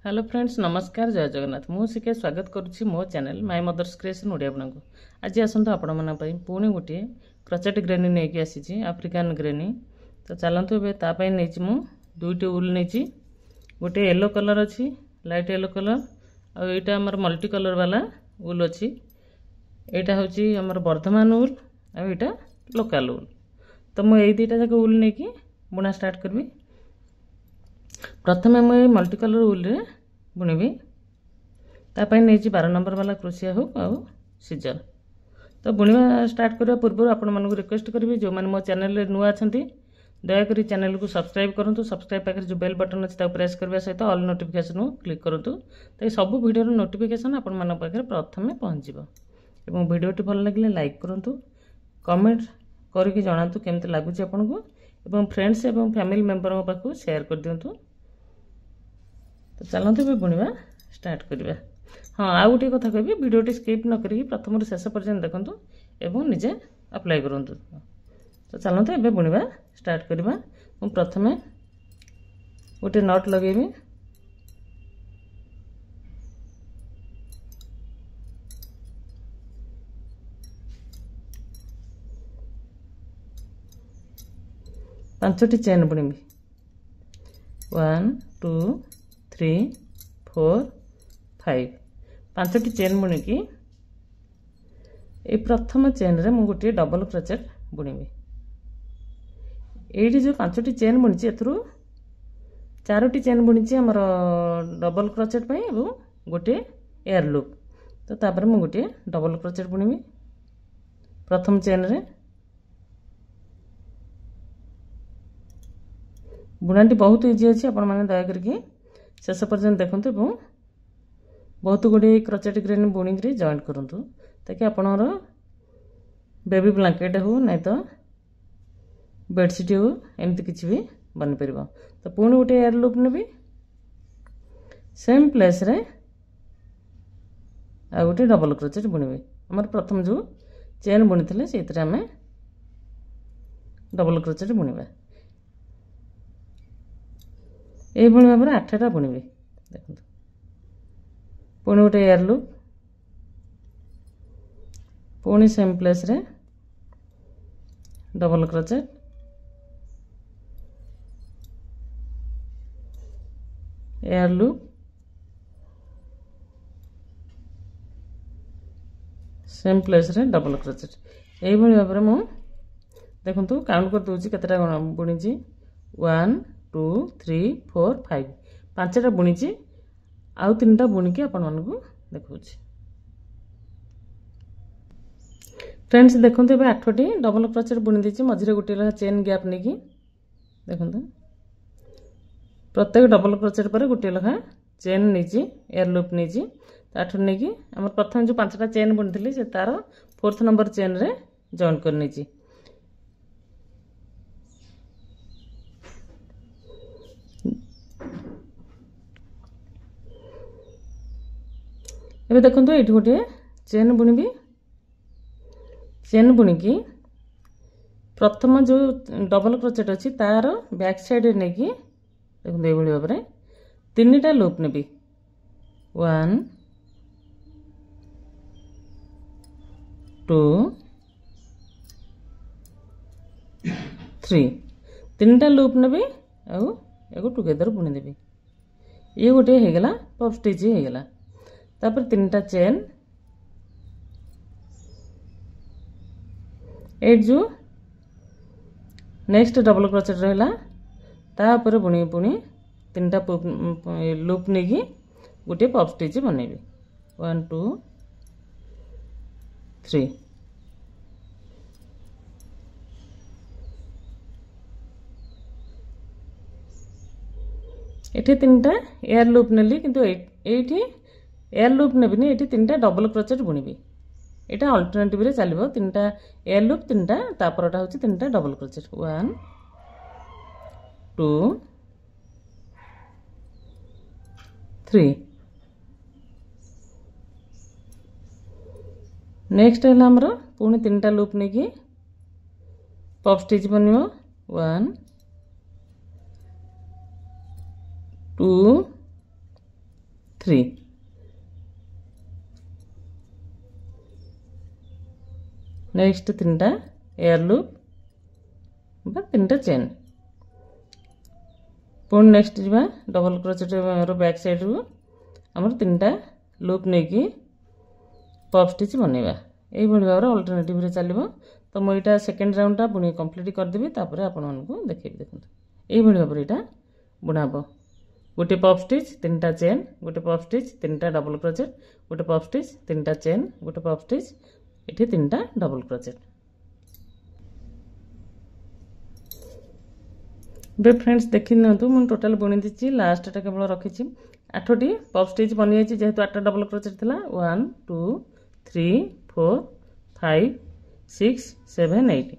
Hello friends नमस्कार जय जगन्नाथ मुझे स्वागत करुच्ची मो channel my mother's creation Odia आपको आज आसतु आपण पुणी गोटे क्रचेट ग्रेनी नहीं आसी आफ्रिकान ग्रेनी तो चलतु तापाई नहीं मु दुईटी उल नहीं गोटे येलो कलर अच्छी लाइट येलो कलर आईटा आमर मल्टी कलर वाला उल अच्छी यहाँ हूँ आमर वर्धमान उल आईटा लोकल उल तो मुझे दुईटा जाक उल नहीं बुणा स्टार्ट करी। प्रथम मुझे मल्टी कलर उल रे बुणबी तापाई नहीं 12 नंबर वाला क्रोशिया हो आउ सीजर तो बुणवा स्टार्ट करने पूर्व आपण मानक रिक्वेस्ट करी जो मैंने मो चैनल नुआ अच्छा दयाकोरी चैनल को सब्सक्राइब करूँ सब्सक्राइब पाखे जो बेल बटन अच्छे प्रेस करने सहित ऑल नोटिफिकेशन क्लिक करूँ तो सब वीडियो नोटिफिकेशन आपण मान पाखे प्रथम पहुँचो और वीडियोटी भल लगे लाइक करूँ कमेंट करके जनातु केमती लगुच आपन को एवं फ्रेंड्स एवं फैमिली मेंबर पाखु शेयर कर दिंतु। तो चलते भी बुणवा स्टार्ट करवा। हाँ आउ गोटे कथा कहि वीडियोटी स्किप न करी प्रथम शेष पर्यंत देखंतु एवं निजे अप्लाई करंतु। तो चलते एबे बुणवा स्टार्ट करवा। मु प्रथमे गोटे नट लगेबी पांचटी चेन बुणीबी 1 2 3 4 5 पांचटी चेन बुणिकी प्रथम चेन रे मु गोटे डबल क्रोचेट बुणीबी। एठी जो पांचटी चेन बुणीची एथरु चारोटी चेन बुणीची हमर डबल क्रोचेट पई एवं गोटे एयर लूप। तो तापर मु गोटे डबल क्रोचेट बुणीबी प्रथम चेन रे। बुणाटी बहुत इजी अच्छी आपण मैंने दया करके शेष पर्यंत देखूँ और बहुत गुड़े क्रोचेट ग्रेन बुणी जॉइन करूँ ताकि आपणर बेबी ब्लैंकेट हो नहीं तो बेडसीट हो एमती किसी भी बन पार। तो पुणी गोटे एयर लूप नेबी सेम प्लेस रे आ गोटे डबल क्रोचेट बुणीबी। आमर प्रथम जो चेन बुणी थे से आम डबल क्रोचेट बुणीबा ये भाव में 8टा बुणीबी। देखो पुणी गोटे एयर लूप पुणी सेम प्लेस रे double crochet air loop same place रे डबल क्रोचेट यही भाव में मुझे देखु काउंट कर दूसरी केतटा बुणी 1 2 3 4 5 पांचटा बुणीची आउ 3टा बुणीकी आपण मानकु देखौछि। फ्रेंड्स देखंतु एबे 8टी डबल क्रोचेट बुणी दिछि मझिरे गोटे लहा चेन गैप नेकी देखंतु प्रत्येक डबल क्रोचेट पर गोटे लहा चेन नीची एयर लूप नीची 8 नेकी हमर प्रथम जो 5टा चेन बुणिथिली से तार 4th नंबर चेन रे जॉइन कर नीची। एबे देखंतु एठी गोटे चेन बुणीबी चेन बुणीकी प्रथम जो डबल क्रोचेट अच्छी तार बैक साइड नहीं कि देखो ये भाव में 3टा लूप नेबी 1 2 3 3टा लूप नेबी आउ टुगेदर बुणी देबी। ये गोटे हो गला पफ स्टिच हो गला। तापर 3टा चेन एट जो नेक्स्ट डबल क्रोचेट रहा तापर बुणी पुणी 3टा लूप नहीं कि गोटे पफ स्टिच बनैबी 1 2 3 एठी 3टा एयर लूप नेली किंतु एठी एयर लूप नेबिनी एठी 3टा डबल क्रोचेट बुणीबी। एटा अल्टरनेटिव रे चलिबो 3टा एयर लूप 3टा तापरटा होची 3टा डबल क्रोचेट 1 2 3 नेक्स्ट है हमर पुणी 3टा लूप नहीं कि पफ स्टिच बनिबो 1 2 3 नेक्स्ट 3टा एयर लूप बा 3टा चेन पुणी नेक्स्ट जा डबल क्रोचेट बैक साइड रू आमर 3टा लूप नहीं कि पफ स्टिच बनवा यही भाव में अल्टरनेटिव रे चलो। तो मुझे सेकेंड राउंडटा पुणी कंप्लीट करदेवी तापर आपण मानक देखेबी देखो यही भाव में यहाँ बुणाब गोटे पफ स्टिच 3टा चेन गोटे पफ स्टिच 3टा डबल क्रोचेट गोटे पफ स्टिच 3टा चेन गोटे पफ स्टिच ये 3टा डबल क्रोचेट। फ्रेंड्स देखी नियंतु मुझे टोटाल बुणी दी लास्टा केवल रखी 8टी पफ स्टिच बनी जाइए जेहेतु 8टा डबल क्रोचेट था 1 2 3 4 5 6 7 8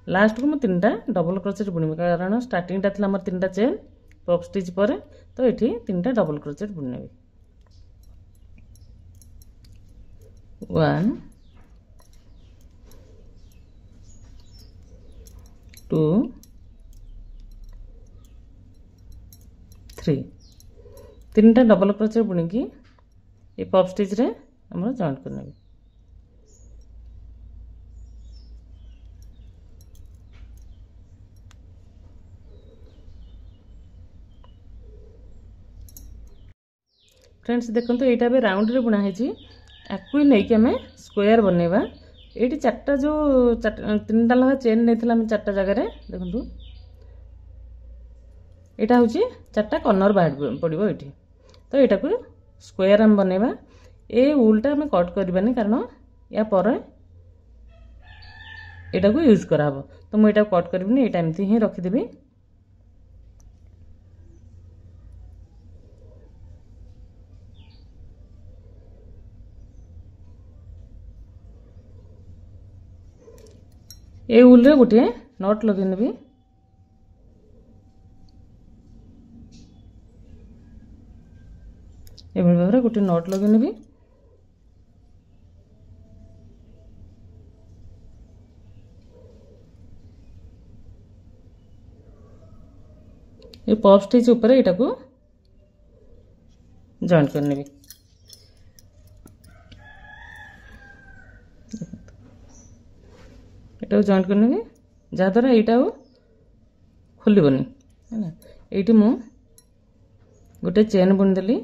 लास्ट को मुझे 3टा डबल क्रोचेट बुणीबी कारण स्टार्टिंग था 3टा चेन पफ स्टिच पर तो ये 3टा डबल क्रोचेट बुणी 1 2 3 3टा डबल क्रोचेट बुणी की ये पफ स्टिच रे हम जॉइंट करने फ्रेंड्स देखो तो यहाँ भी राउंड रे बुना है आपको नहीं कि आम स्क्वायर बनवा ये 4टा जो 3टा लगा चेन नहीं आम 4टा जगह देखो यहाँ हूँ 4टा कर्नर बाहर पड़ो ये तो यहाँ को स्क्वायर आम बनवा ये उलटा आम कट करवानी कारण या पर यहाँ को यूज कराब तो मुझे कट करी यहाँ एमती ही रखीदेवी। ये उल रे गोटे नट लगे नेबी ये भाव में गोटे नट लगे नेबी ये पफ स्टिच ऊपर यहाँ को जॉइंट करने एटा जॉइंट करने जहाद्वारा यहाँ खोलबनी है ये मु गोटे चेन बुनीदेली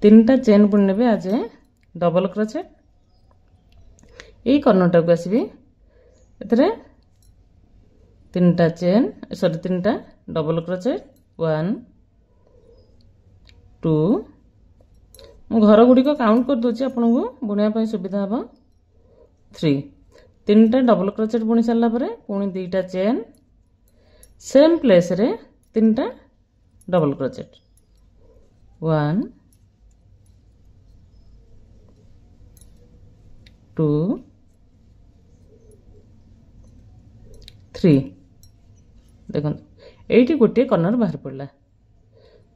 तीनटा चेन बुनी आज डबल क्रोचेट यही कर्नरटा को आसबी ए 3टा चेन सॉरी 3टा डबल क्रोचेट 1 2 मु घर गुड़ी को काउंट कर दूची आपन को बुनिया सुविधा हम 3 3टा डबल क्रोचेट बुनी सारा पर पुणी 2टा चेन सेम प्लेस रे 3टा डबल क्रोचेट 1 2 3 देखो ये गोटे कर्नर बाहर पड़ा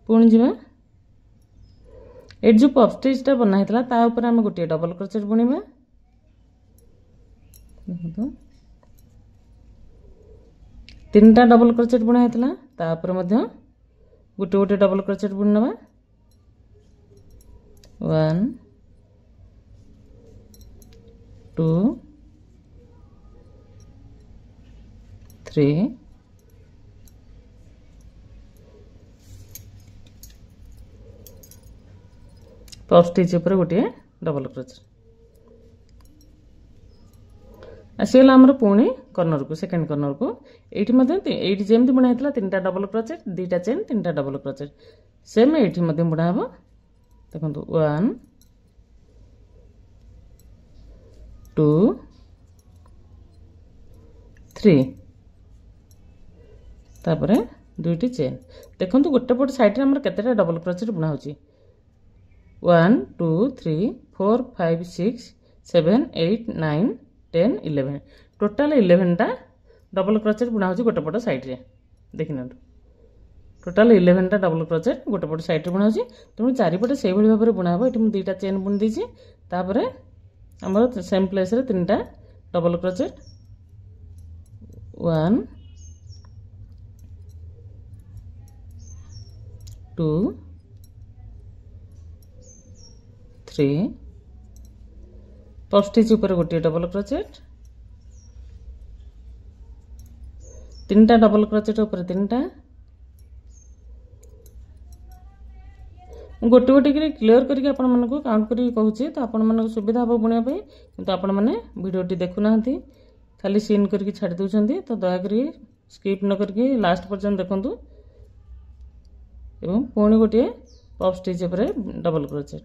पुणी जा ये जो पफ स्टिचटा बनाई तापर आम गोटे डबल क्रोचेट बुणीबा देखो 3टा डबल क्रोचेट बुणाई तापर गोटे गोटे डबल क्रोचेट बुणी नवा 1 2 3 पफ स्टिच ऊपर गोटे डबल क्रोचेट आसीगला आमर पुणी कर्नर को सेकेंड कर्नर को ये जमी बुणाई 3टा डबल क्रोचेट 2टा चेन 3टा डबल क्रोचेट सेम ये बुणा हम देखो 1 2 3 तापर 2टी चेन देखो गोटे पट साइड रे केतेटा डबल क्रोचेट बुणा होची 1 2 3 4 5 6 7 8 9 10 11 टोटाल 11टा डबल क्रोचेट बुणा होची गोटे पट साइड रे देखिन टोटाल 11टा डबल क्रोचेट गोटे पट साइड रे बुणा होची तेणु चारिपटे से भाव में बुणा हम ये 2टा चेन बुणी देछि तापर आमर सेम प्लेस रे 3टा डबल क्रोचेट 1 2 3 पफ स्टिच ऊपर गोटे डबल क्रोचेट 3टा डबल क्रोचेट ऊपर 3टा गोटे गोटे क्लियर करके आपण मन को काउंट करके कहूँ तो आपण मन सुविधा हम बुनापी कि आपण मैंने भिडियोटी देखुना खाली सीन करके छाड़ी दौरान तो दयाकोरी स्किप न करके लास्ट पर्यंत देखूँ एवं पुणी गोटे पफ स्टिच पर डबल क्रोचेट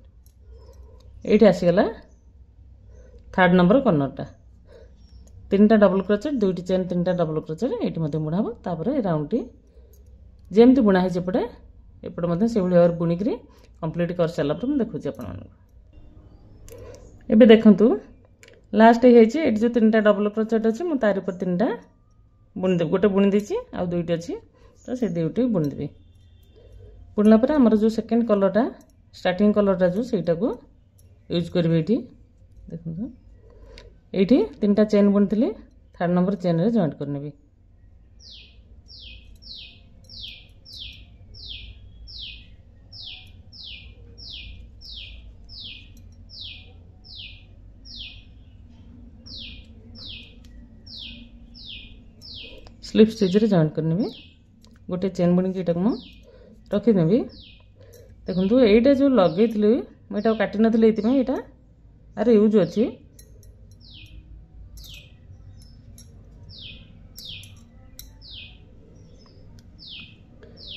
ये आसीगला थर्ड नंबर कर्नरटा 3टा डबल क्रोचेट 2टी चेन 3टा डबल क्रोचेट ये बुणा हम तापर राउंड टी जमती बुणा है एपटे एपटे से भाव बुणिक कंप्लीट कर सारा पर मुझे देखुची आपे देखु लास्ट ये जो 3टा डबल क्रोचेट अच्छी मुझे तार पर 3टा बुणी गोटे बुणी देती आ 2टी अच्छी तो से 2टी बुणीदेवी बुणला पर आमर जो सेकेंड कलरटा स्टार्टिंग कलरटा जो सहीटा को यूज करी ये देखो ये 3टा चेन बुणी थर्ड नंबर चेन रे जॉइंट करनेबी स्लिप स्टिच रे जॉइंट करनेबी गोटे चेन बुणी की रखीदेवी देखो यहीटा जो लगे मुझे काटी नी ये आर यूज अच्छी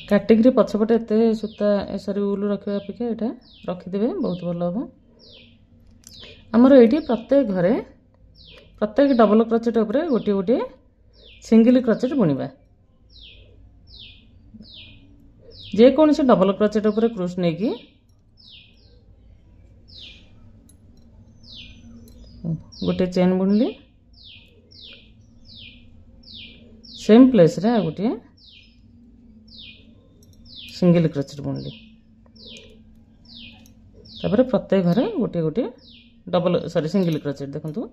काटिक पछपटे एत सूता सरी उल रखा अपेक्षा यहाँ रखीदे बहुत भल हम आमर ये प्रत्येक घरे प्रत्येक डबल क्रोचेट उपर गोटे गोटे सिंगल क्रोचेट बुणवा जेकोसी डबल क्रोचेट उपर क्रूस नहीं कि गोटे चेन बुणली सेम प्लेस रे गोटे सिंगल क्रोचेट बुणली तापर प्रत्येक घरे गोटे गोटे डबल सॉरी सिंगल क्रोचेट देखो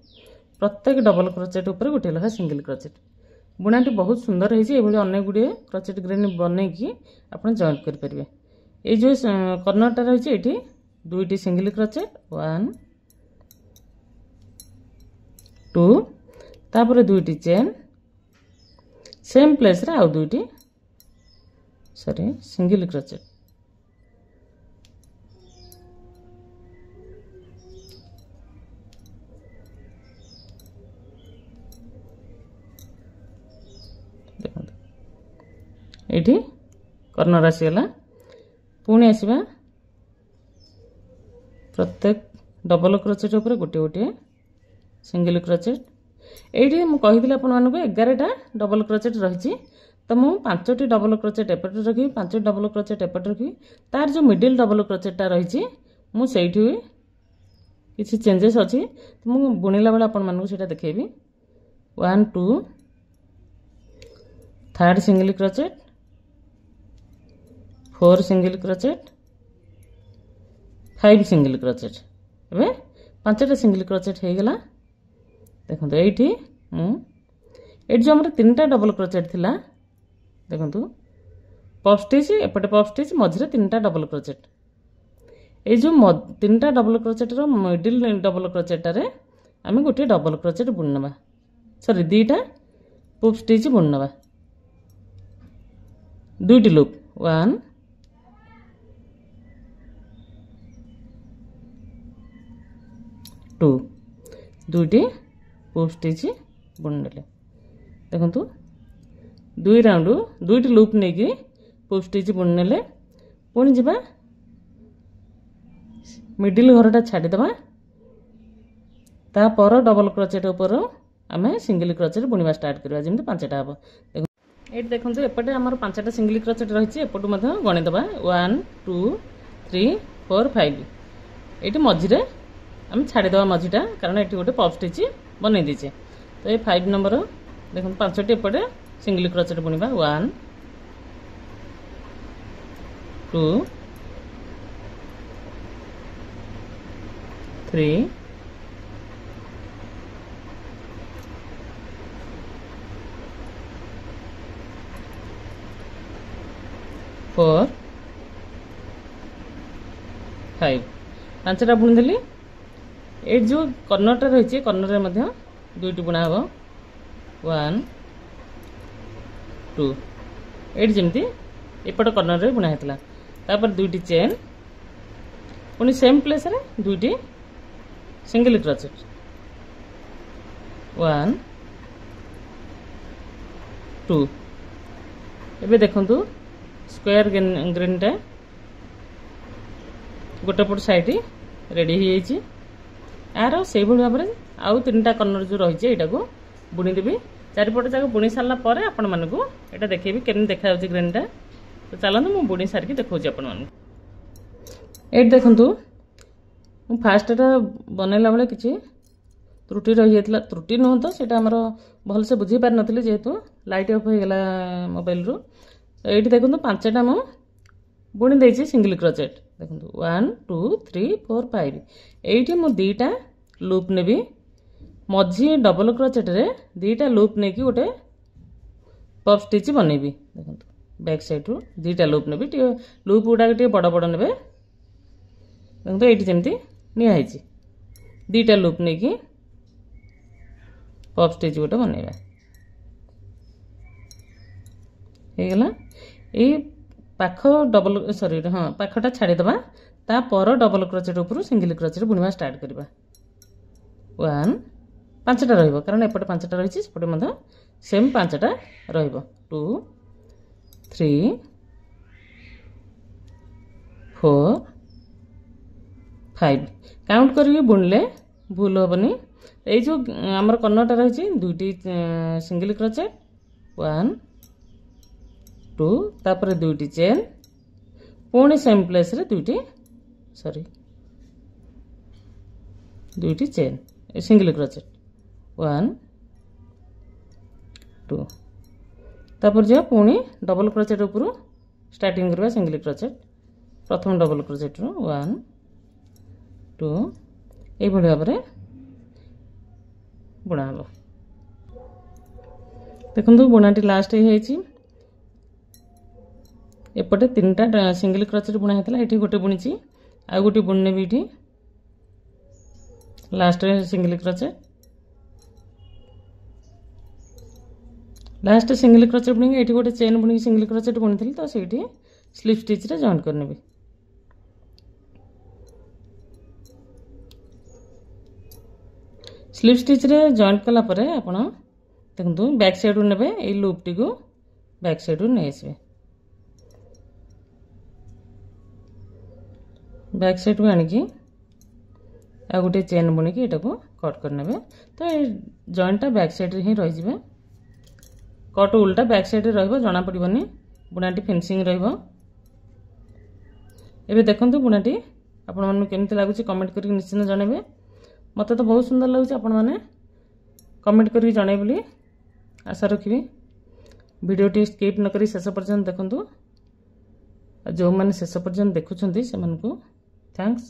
प्रत्येक डबल क्रोचेट उपर गोटे लखा सिंगल क्रोचेट बुणाटी बहुत सुंदर है अनेक गुड़े क्रोचेट ग्रेन बनईकी आप जॉइंट करेंगे ये जो कर्नरटा रही है 2टी सिंगल क्रोचेट 1 2 तापर 2टी चेन सेम प्लेस रे आउ 2टी सॉरी सिंगल क्रोचेट ये कर्नर आसीगला पुणी आसवा प्रत्येक डबल क्रोचेट उपर गोटे गोटे सिंगल क्रोचेट ये मुझे आपण मानक 11टा डबल क्रोचेट रही तो मुझे 5टी डबल क्रोचेट एपटे रखी 5 डबल क्रोचेट एपटे रखी तार जो मिडिल डबल क्रोचेटा रही मुझे किसी चेंजेस अच्छी तो मुझे बुणिला बेले आपण मानक सेटा देखेबी 1 2 third single crochet 4 single crochet 5 single crochet एवं 5टा सिंगल क्रोचेट हो गला देखो ये जो हमारे 3टा डबल क्रोचेट थिला देखो पफ स्टिच एपटे पफ स्टिच मझे 3टा डबल क्रोचेट ये जो 3टा डबल क्रोचेट रो मिडिल डबल क्रोचेटारे आम गोटे डबल क्रोचेट बुणी नवा सॉरी 2टा पफ स्टिच बुणी नवा 2टी लूप 1 2 2टी पफ स्टिच बुणीने देखु 2 राउंड 2टी लूप नहीं कि पफ स्टिच बुणीने पुणी जा मिडिल घरटा छाड़ीदे तापर डबल क्रोचेट उपर आम सिंगल क्रोचेट बुणवा स्टार्ट करवा जमी 5टा हम ये देखो एपटे आमर 5टा सिंगल क्रोचेट रही एपटू गणिदे 1 2 3 4 5 ये मझे आम छाड़ीदे मझीटा कारण ये गोटे पफ स्टिच बनई दीचे तो ये 5 नंबर देखो 5टी एपटे सिंगल क्रोचेट बुणवा 1 2 3 4 5 पांचटा बुणीदेली ये जो कर्नरटा रही कर्नर में दुईटी बुणा हम 1 2 ये जमी एपट कर्नर में बुणा होता तापर दुईटी चेन पुणी सेम प्लेस रे दुईटी सिंगल क्रोचेट 1 2 एबे देखंतु स्क्वायर ग्रीनटा गोटे पट साइड रेडी हो जाइए यार से भाव में आउ 3टा कर्नर जो रही है को बुणीदेवी चारिपट जाक बुणी सारा पर आपण मानक एटा देखेबी केमि देखा जाउछि ग्रीनटा तो चलନ୍ତୁ मु बुणी सारकी देखौछि आपण मानक एट देखंतु मु फास्टटा बनैला बेले किछि त्रुटि रही जातला त्रुटि न तो सेटा हमर भल से बुझी पार नथिले जेहेतु लाइट ऑफ हो गेला मोबाइल रो एटी देखंतु 5टा मु बुणी देछि सिंगल क्रोचेट देखंतु 1 2 3 4 5 एटी मु 2टा लूप नेबी मझी डबल क्रोचेट रे 2टा लूप नेकी गोटे पफ स्टिच बनेबी देखंतु बैक साइड रो 2टा लूप नेबी लूप गुडा टे बड़ बड़ नेबे देखंतु एटी जेमती निया हैछि 2टा लूप नेकी पफ स्टिच गोटे बनेबा हे गेला ए पाख डबल सॉरी हाँ पाखटा छाड़ी दबा ता पर डबल क्रोचेट ऊपर सिंगल क्रोचेट बुणवा स्टार्ट करबा 1 5टा रहइबो कारण एपटे 5टा रहिछि सेपटे मध सेम 5टा रहइबो 2 3 4 5 काउंट करिके बुणले भूल होबनी ए जो हमर कर्नरटा रहिछि दुईटी सिंगल क्रोचेट 1 2 तापर दुईटी चेन पुणी सेम प्लेस रे दुईटी सॉरी दुईटी चेन सिंगल क्रोचेट 1 2 तापर जो पुणी डबल क्रोचेट ऊपर स्टार्टिंग करबा सिंगल क्रोचेट प्रथम डबल क्रोचेट रो 1 2 ए भली भाव में बुणा हम देखंतु बुणाटी लास्ट है एपटे 3टा सिंगल क्रोचेट बुणा होता ये गोटे बुणी आ गोटे बुणी भी ये last single crochet last single crochet बुणी ये गोटे चेन बुणी सिंगल क्रोचेट बुणी थी तो सही स्लिप स्टिच रे जॉइन करनेबी स्लिप स्टिच रे जॉइन कला परे आपण देखंतु बैक साइड रु नेबे ए लूप टी को बैक साइड रु नै आसीबे बैक साइड को आनिकी आ गोटे चेन बुणी की एटा को कट करनेबे तो ए जॉइंटटा बैक साइड रे ही रहि जिबे कट उल्टा बैक साइड रे रहइबो जना पड़िबनी बुणाटी फिनिशिंग रहइबो एबे देखंतु बुणाटी आपण मानु केमति लागुची कमेंट करी निश्चित जणेबे मते तो बहुत सुंदर लागुची आपण माने कमेंट करी जणाई बोली आशा रखिबी वीडियोटी स्किप न करी शेष पर्यंत देखंतु जो माने शेष पर्यंत देखुछंती से मानकु थैंक्स।